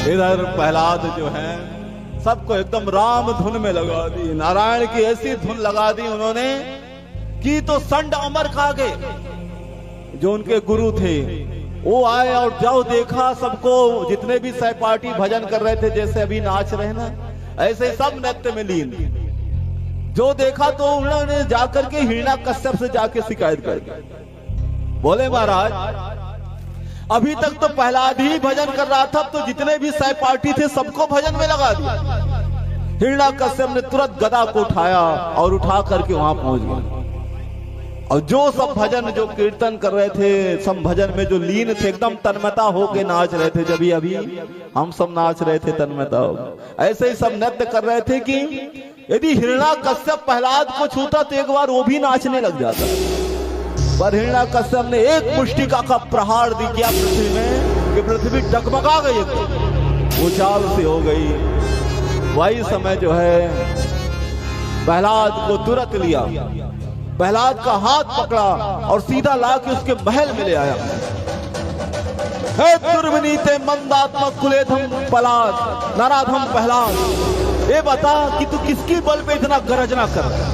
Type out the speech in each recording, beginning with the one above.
इधर प्रहलाद जो है सबको एकदम राम धुन में लगा दी, नारायण की ऐसी धुन लगा दी उन्होंने कि तो संड अमर खागे। जो उनके गुरु थे वो आए और जाओ देखा सबको, जितने भी सहपाठी भजन कर रहे थे, जैसे अभी नाच रहे ना ऐसे सब नृत्य में लीन। जो देखा तो उन्होंने जाकर के हिरण्याकश्यप से जाके शिकायत कर दी। बोले महाराज अभी तक तो प्रहलाद ही भजन कर रहा था, तो जितने भी सहपाठी थे सबको भजन में लगा दिया। हिरण्याकश्यप ने तुरंत गदा को उठाया और उठा करके वहां पहुंच गया। और जो सब भजन जो कीर्तन कर रहे थे, सब भजन में जो लीन थे, एकदम तन्मयता होके नाच रहे थे। जब अभी हम सब नाच रहे थे तन्मयता हो, ऐसे ही सब नृत्य कर रहे थे कि यदि हिरण्याकश्यप प्रहलाद को छूता तो एक बार वो भी नाचने लग जाता। पर हिरण्याकश्यप ने एक मुष्टिका का प्रहार दिया पृथ्वी में कि पृथ्वी डगमगा गई, उछाल से हो गई। वही समय जो है प्रहलाद को तुरंत लिया, प्रहलाद का हाथ पकड़ा और सीधा ला के उसके महल में ले आया। हे दुर्विनीते मंदात्मक कुलेधम प्रहलाद, नराधम प्रहलाद, ये बता कि तू किसकी बल पे इतना गरजना कर रहा है?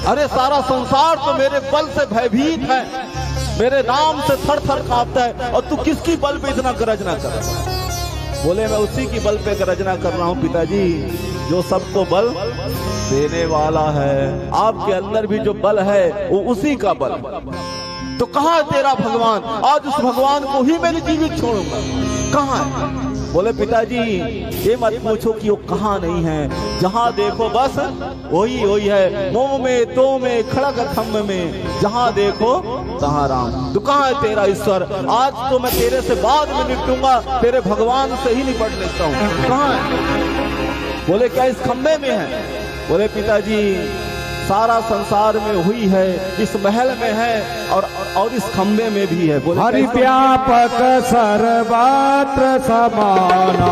अरे सारा संसार तो मेरे बल से भयभीत है, मेरे नाम से थर थर कांपता है, और तू किसकी बल पे इतना गरजना कर रहा है? बोले मैं उसी की बल पे गरजना कर रहा हूं पिताजी, जो सबको बल देने वाला है। आपके अंदर भी जो बल है वो उसी का बल। तो कहां है तेरा भगवान? आज उस भगवान को ही मैं जीवित छोड़ूंगा। कहां है? बोले पिताजी ये मत पूछो कि वो कहां नहीं है, जहां देखो बस वही वही है, मोह में तो में खड़ग खम्भ में, जहां देखो तहां राम। तो कहां है तेरा ईश्वर? आज तो मैं तेरे से बाद में निपटूंगा, तेरे भगवान से ही निपट लेता हूं। कहां है? बोले क्या इस खंबे में है? बोले पिताजी सारा संसार में हुई है, इस महल में है और इस खंबे में भी है। बोले हरि व्यापक सर्वत्र समाना,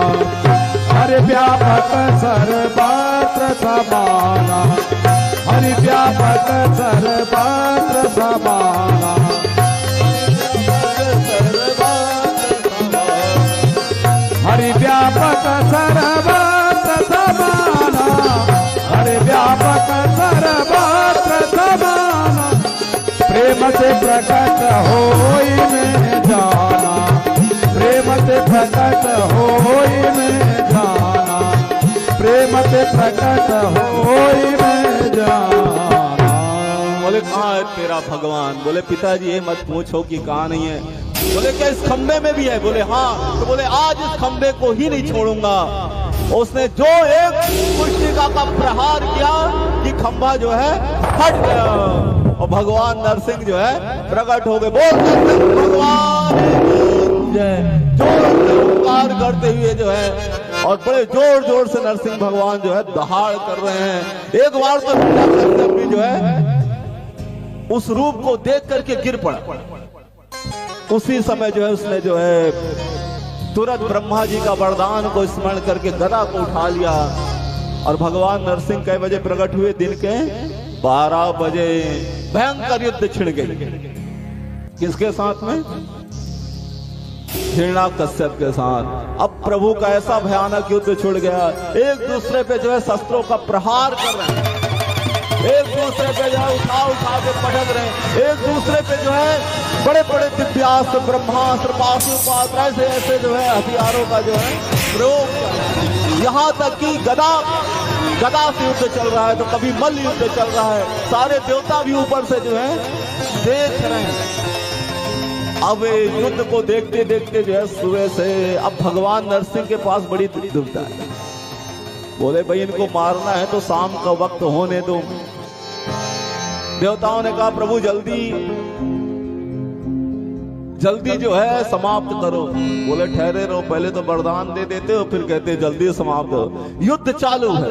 हरि व्यापक सर्वत्र समाना, हरि व्यापक सर्वत्र समाना, हरि व्यापक सर्वत्र समाना, हरि व्यापक सर्वत्र समाना, प्रेम से प्रकट होई में जाना, प्रेम से प्रकट होई में जाना, प्रेम से प्रकट होई में जाना। बोले कहाँ है तेरा भगवान? बोले पिताजी ये मत पूछो कि कहाँ नहीं है। बोले क्या इस खंबे में भी है? बोले हाँ। तो बोले आज इस खंबे को ही नहीं छोड़ूंगा। उसने जो एक मुष्टिका का प्रहार किया कि खंबा जो है हट गया और भगवान नरसिंह जो है प्रकट हो गए। बोल भगवान जोर से उपकार करते हुए जो है, और बड़े जोर जोर से नरसिंह भगवान जो है दहाड़ कर रहे हैं। एक बार तो भी जो है उस रूप को देख करके गिर पड़ा। उसी समय जो है उसने जो है तुरंत ब्रह्मा जी का वरदान को स्मरण करके गदा को उठा लिया और भगवान नरसिंह कई बजे प्रकट हुए? दिन के 12 बजे। भयंकर युद्ध छिड़ गई। किसके साथ में? हिरण्याकश्यप के साथ। अब प्रभु का ऐसा भयानक युद्ध छिड़ गया, एक दूसरे पे जो है शस्त्रों का प्रहार कर रहे हैं, एक दूसरे पे जो है उठा के पटक रहे हैं, एक दूसरे पे जो है बड़े बड़े दिव्यास्त्र, ब्रह्मास्त्र, पाशुपात्र, ऐसे ऐसे जो है हथियारों का जो है प्रयोग कर रहे हैं। यहाँ तक कि गदा से युद्ध चल रहा है, तो कभी मल्ल युद्ध चल रहा है। सारे देवता भी ऊपर से जो है देख रहे हैं। अब युद्ध को देखते देखते जो है सुबह से अब भगवान नरसिंह के पास बड़ी दुविधा है। बोले भाई इनको मारना है तो शाम का वक्त होने दो। देवताओं ने कहा प्रभु जल्दी जो है समाप्त करो। बोले ठहरे रहो, पहले तो वरदान दे देते हो, फिर कहते जल्दी समाप्त करो। युद्ध चालू है।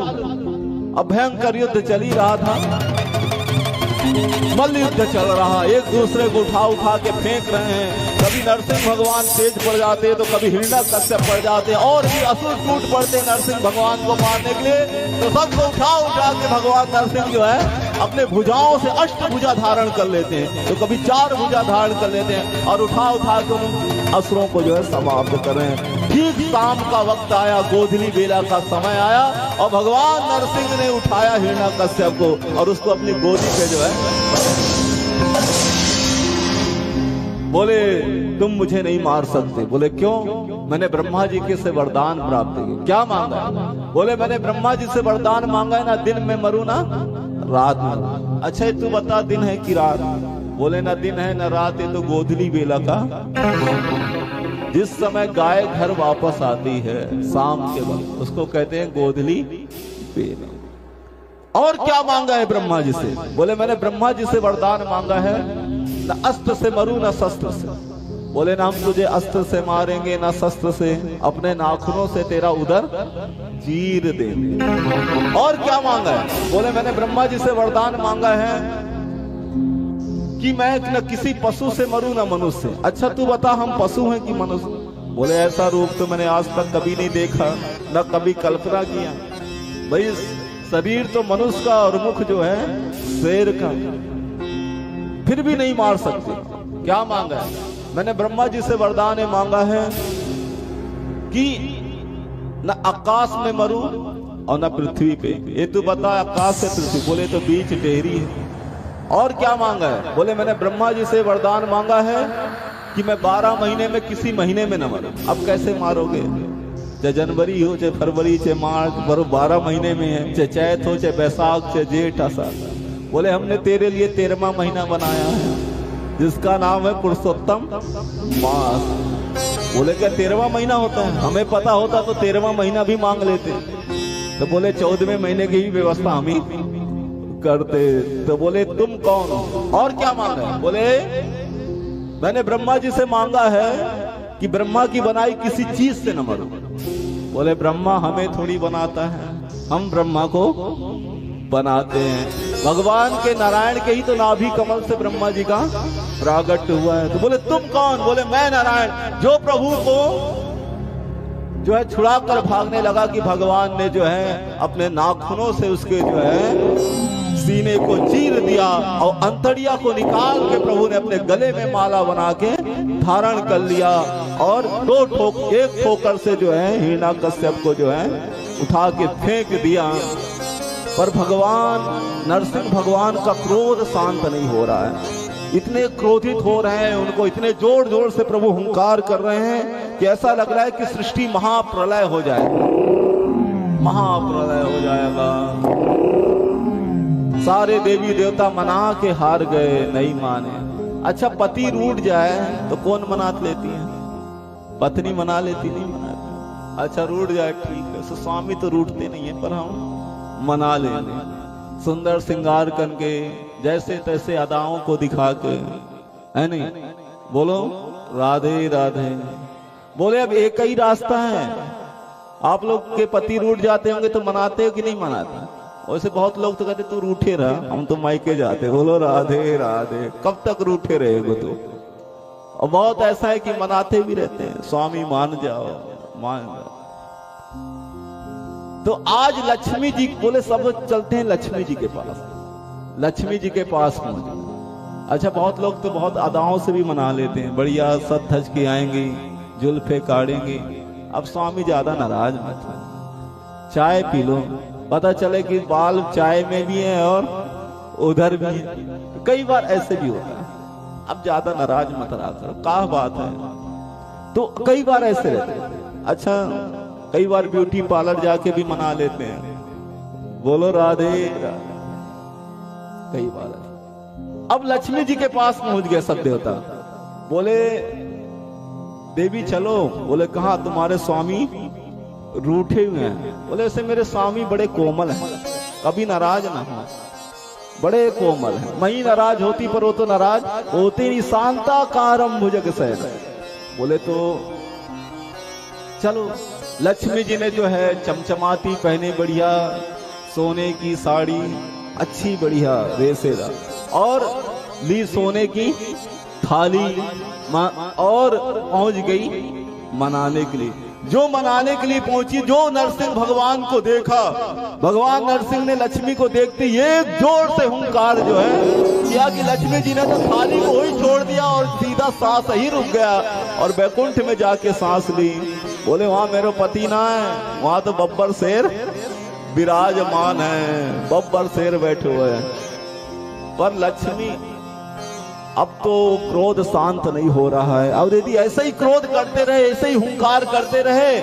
अब भयंकर युद्ध चल ही रहा था, मल्ल युद्ध चल रहा, एक दूसरे को उठा के फेंक रहे हैं। कभी नरसिंह भगवान तेज पड़ जाते तो कभी हिरण्याकश्यप पड़ जाते, और भी असुर टूट पड़ते नरसिंह भगवान को मारने के लिए। तो सबको उठा के भगवान नरसिंह जो है अपने भुजाओं से अष्टभुजा धारण कर लेते हैं, तो कभी 4 भुजा धारण कर लेते हैं और उठा उठा के उन असुरों को जो है समाप्त कर रहे हैं। ठीक शाम का वक्त आया, गोधली बेला का समय आया और भगवान नरसिंह ने उठाया हिरण्यकश्यप को और उसको अपनी गोदी पे जो है बोले तुम मुझे नहीं मार सकते। बोले क्यों? मैंने ब्रह्मा जी के से वरदान प्राप्त किया। क्या मांगा है? बोले मैंने ब्रह्मा जी से वरदान मांगा है, ना दिन में मरूं ना रात में। अच्छा तू बता दिन है कि रात? बोले ना दिन है ना रात, ये तो गोधली बेला का, जिस समय गाय घर वापस आती है शाम के वक्त, उसको कहते हैं गोधली बेला। और क्या मांगा है ब्रह्मा जी से? बोले मैंने ब्रह्मा जी से वरदान मांगा है, न अस्त्र से मरूं न शस्त्र से। बोले ना हम तुझे अस्त्र से मारेंगे ना शस्त्र से, अपने नाखूनों से तेरा उदर चीर देंगे। और क्या मांगा है? बोले मैंने ब्रह्मा जी से वरदान मांगा है कि मैं न किसी पशु से मरूं ना मनुष्य से। अच्छा तू बता हम पशु हैं कि मनुष्य? बोले ऐसा रूप तो मैंने आज तक कभी नहीं देखा, न कभी कल्पना किया। भाई शरीर तो मनुष्य का और मुख जो है शेर का, फिर भी नहीं मार सकते। क्या मांगा है? मैंने ब्रह्मा जी से वरदान मांगा है कि न आकाश में मरूं और न पृथ्वी पे। ये तू बता आकाश से पृथ्वी? बोले तो बीच डेहरी है। और क्या मांगा है? बोले मैंने ब्रह्मा जी से वरदान मांगा है कि मैं 12 महीने में किसी महीने में न मरूं। अब कैसे मारोगे? चाहे जनवरी हो, चाहे फरवरी, चाहे मार्च, 12 महीने में है, चाहे चैत हो, चाहे बैसाख, चाहे जेठ, आषाढ़। बोले हमने तेरे लिए 13वां महीना बनाया है जिसका नाम है पुरुषोत्तम मास। बोले क्या 13वां महीना होता है? हमें पता होता तो 13वां महीना भी मांग लेते। तो बोले 14वें महीने की ही व्यवस्था हम ही करते। तो बोले तुम कौन हो? और क्या मांगा है? बोले मैंने ब्रह्मा जी से मांगा है कि ब्रह्मा की बनाई किसी चीज से न मरूं। बोले ब्रह्मा हमें थोड़ी बनाता है, हम ब्रह्मा को बनाते हैं। भगवान के नारायण के ही तो नाभि कमल से ब्रह्मा जी का प्रागट हुआ है। तो बोले तुम कौन? बोले मैं नारायण, जो प्रभु को जो है छुड़ा कर भागने लगा कि भगवान ने जो है अपने नाखूनों से उसके जो है सीने को चीर दिया और अंतड़िया को निकाल के प्रभु ने अपने गले में माला बना के धारण कर लिया और एक ठोकर से जो है हिरण्यकश्यप को जो है उठा के फेंक दिया। पर भगवान नरसिंह भगवान का क्रोध शांत नहीं हो रहा है। इतने क्रोधित हो रहे हैं, उनको इतने जोर जोर से प्रभु हुंकार कर रहे हैं कि ऐसा लग रहा है कि सृष्टि महाप्रलय हो जाएगा, महाप्रलय हो जाएगा। सारे देवी देवता मना के हार गए, नहीं माने। अच्छा पति रूठ जाए तो कौन मना लेती है? पत्नी मना लेती, नहीं मनाती। अच्छा रूठ जाए ठीक है, तो स्वामी तो रूठते नहीं है, पर हम मना लेंगे। सुंदर श्रृंगार करके जैसे तैसे अदाओं को दिखा के, है नहीं? बोलो राधे राधे। बोले अब एक ही रास्ता है। आप लोग के पति रूठ जाते होंगे तो मनाते हो कि नहीं मनाते? वैसे बहुत लोग तो कहते तू रूठे रहा, हम तो मायके जाते। बोलो राधे राधे। कब तक रूठे रहेगो तू? और बहुत ऐसा है कि मनाते भी रहते हैं, स्वामी मान जाओ मान जाओ। तो आज लक्ष्मी जी, बोले सब चलते हैं लक्ष्मी जी के पास, लक्ष्मी जी के पास पहुंचे। अच्छा बहुत लोग तो बहुत अदाओं से भी मना लेते हैं, बढ़िया सज धज के आएंगे, जुल्फे काटेंगे। अब स्वामी ज्यादा नाराज मत हो, चाय पी लो, पता चले कि बाल चाय में भी है और उधर भी है। कई बार ऐसे भी होता है। अब ज्यादा नाराज मत रहा करो, क्या बात है। तो कई बार ऐसे रहते हैं। अच्छा कई बार ब्यूटी पार्लर जाके भी मना लेते हैं। बोलो राधे राधे। कई बार अब लक्ष्मी जी के पास पहुंच गए सब देवता। बोले देवी चलो। बोले कहाँ? तुम्हारे स्वामी रूठे हुए हैं। बोले ऐसे मेरे स्वामी बड़े कोमल हैं, कभी नाराज ना हो, बड़े कोमल हैं। मैं ही नाराज होती पर वो तो नाराज होते नहीं। शांताकारम भुजग सैन। बोले तो चलो। लक्ष्मी जी ने जो है चमचमाती पहने, बढ़िया सोने की साड़ी, अच्छी बढ़िया रेसेदार, और ली सोने की थाली और पहुंच गई मनाने के लिए। जो मनाने के लिए पहुंची, जो नरसिंह भगवान को देखा, भगवान नरसिंह ने लक्ष्मी को देखते एक जोर से हुंकार जो है किया कि लक्ष्मी जी ने तो थाली को ही छोड़ दिया और सीधा सांस ही रुक गया और बैकुंठ में जाके सांस ली। बोले वहां मेरे पति ना है, वहां तो बब्बर शेर विराजमान है, बब्बर शेर बैठे हुए हैं। पर लक्ष्मी अब तो क्रोध शांत नहीं हो रहा है, और यदि ऐसे ही क्रोध करते रहे, ऐसे ही हुंकार करते रहे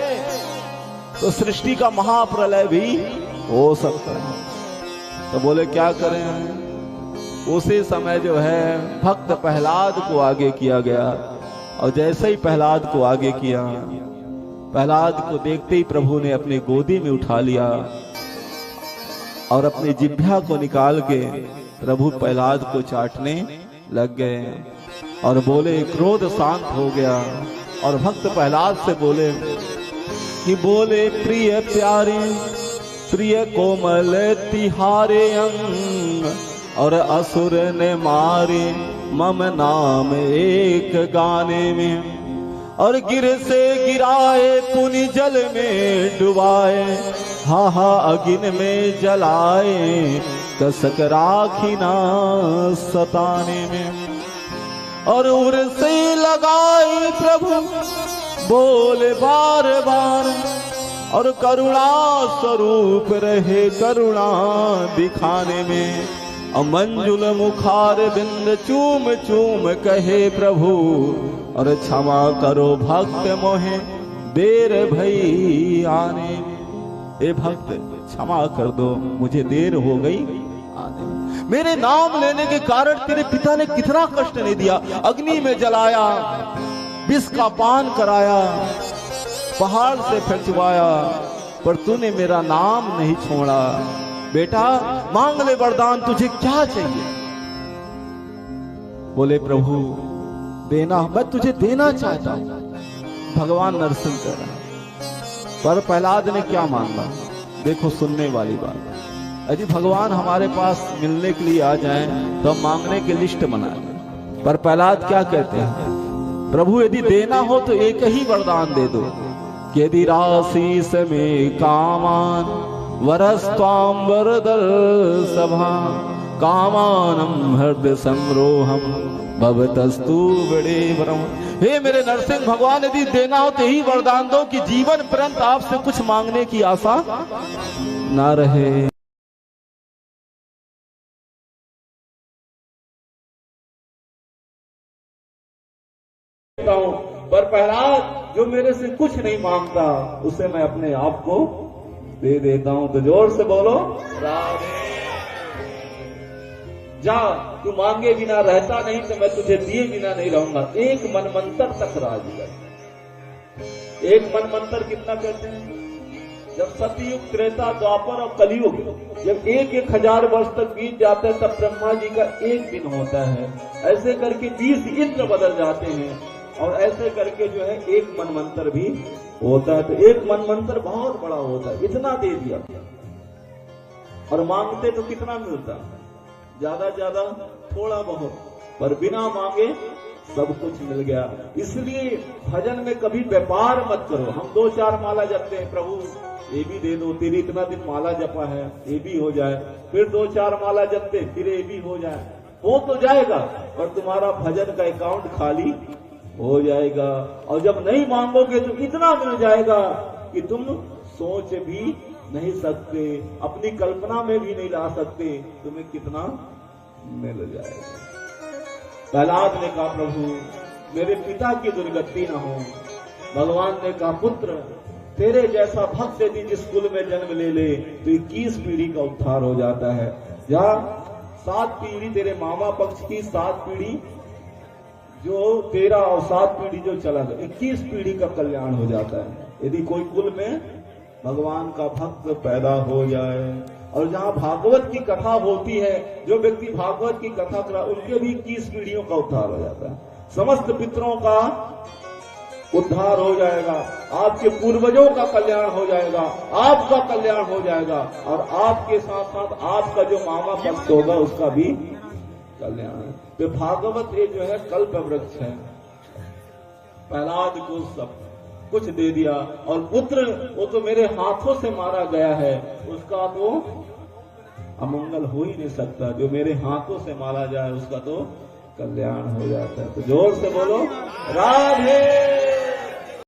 तो सृष्टि का महाप्रलय भी हो सकता है। तो बोले क्या करें। उसी समय जो है भक्त प्रहलाद को आगे किया गया, और जैसे ही प्रहलाद को आगे किया, प्रहलाद को देखते ही प्रभु ने अपनी गोदी में उठा लिया और अपनी जिह्वा को निकाल के प्रभु प्रहलाद को चाटने लग गए और बोले क्रोध शांत हो गया। और भक्त प्रहलाद से बोले कि बोले प्रिय प्यारे प्रिय कोमल तिहारे अंग, और असुर ने मारे मम नाम एक गाने में, और गिर से गिराए पुनि जल में डुबाए, हा हा अगिन में जलाए, कसक राखी ना सताने में, और उर से लगाई प्रभु बोले बार बार, और करुणा स्वरूप रहे करुणा दिखाने में, और मंजुल मुखार बिंद चूम चूम कहे प्रभु, और क्षमा करो भक्त मोहे देर भई आने में। ए भक्त क्षमा कर दो, मुझे देर हो गई आने में। मेरे नाम लेने के कारण तेरे पिता ने कितना कष्ट नहीं दिया, अग्नि में जलाया, विष का पान कराया, पहाड़ से फेंकवाया, पर तूने मेरा नाम नहीं छोड़ा। बेटा मांग ले वरदान, तुझे क्या चाहिए। बोले प्रभु देना, मैं तुझे देना चाहता हूं। भगवान नरसिंह कह रहा, पर प्रहलाद ने क्या मांगा, देखो सुनने वाली बात। यदि भगवान हमारे पास मिलने के लिए आ जाएं तो हम मांगने की लिस्ट बना लें, पर प्रहलाद क्या कहते हैं, प्रभु यदि देना हो तो एक ही वरदान दे दो, कि यदि राशि में कामान वरस्त्वाम वरदल सभा, कामानम हृदय संरोहम भवतस्तु बड़े वरम। हे मेरे नरसिंह भगवान, यदि देना हो तो यही वरदान दो कि जीवन पर्यंत आपसे कुछ मांगने की आशा ना रहे। पर प्रहलाद जो मेरे से कुछ नहीं मांगता उसे मैं अपने आप को दे देता हूं। तो जोर से बोलो राधे। जा, तू मांगे बिना रहता नहीं तो मैं तुझे दिए बिना नहीं रहूंगा। एक मनमंत्र तक राज कर। एक मनमंत्र कितना कहते हैं, जब सतयुग त्रेता द्वापर और कलयुग जब एक 1000 वर्ष तक बीत जाते हैं तब ब्रह्मा जी का एक दिन होता है। ऐसे करके 20 इंद्र बदल जाते हैं और ऐसे करके जो है एक मनमंत्र भी होता है। तो एक मनमंत्र बहुत बड़ा होता है। इतना दे दिया और मांगते तो कितना मिलता, ज्यादा ज्यादा थोड़ा बहुत, पर बिना मांगे सब कुछ मिल गया। इसलिए भजन में कभी व्यापार मत करो। हम 2-4 माला जपते हैं, प्रभु ये भी दे दो, तेरी इतना दिन माला जपा है ये भी हो जाए, फिर 2-4 माला जपते फिर ये भी हो जाए, हो तो जाएगा और तुम्हारा भजन का अकाउंट खाली हो जाएगा। और जब नहीं मांगोगे तो इतना मिल जाएगा कि तुम सोच भी नहीं सकते, अपनी कल्पना में भी नहीं ला सकते, तुम्हें कितना मिल जाएगा। प्रहलाद ने कहा प्रभु मेरे पिता की दुर्गति न हो। भगवान ने कहा पुत्र तेरे जैसा भक्त यदि जिस कुल में जन्म ले ले तो 21 पीढ़ी का उद्धार हो जाता है। या 7 पीढ़ी तेरे मामा पक्ष की, 7 पीढ़ी जो तेरा और 7 पीढ़ी जो चला गया, 21 पीढ़ी का कल्याण हो जाता है यदि कोई कुल में भगवान का भक्त पैदा हो जाए। और जहाँ भागवत की कथा होती है, जो व्यक्ति भागवत की कथा करा उनके भी 21 पीढ़ियों का उद्धार हो जाता है। समस्त पितरों का उद्धार हो जाएगा, आपके पूर्वजों का कल्याण हो जाएगा, आपका कल्याण हो जाएगा और आपके साथ साथ आपका जो मामा पक्ष होगा उसका भी कल्याण है। तो भागवत ये जो है कल्प वृक्ष है। प्रहलाद को सब कुछ दे दिया, और पुत्र वो तो मेरे हाथों से मारा गया है, उसका तो अमंगल हो ही नहीं सकता। जो मेरे हाथों से मारा जाए उसका तो कल्याण हो जाता है। तो जोर से बोलो राधे।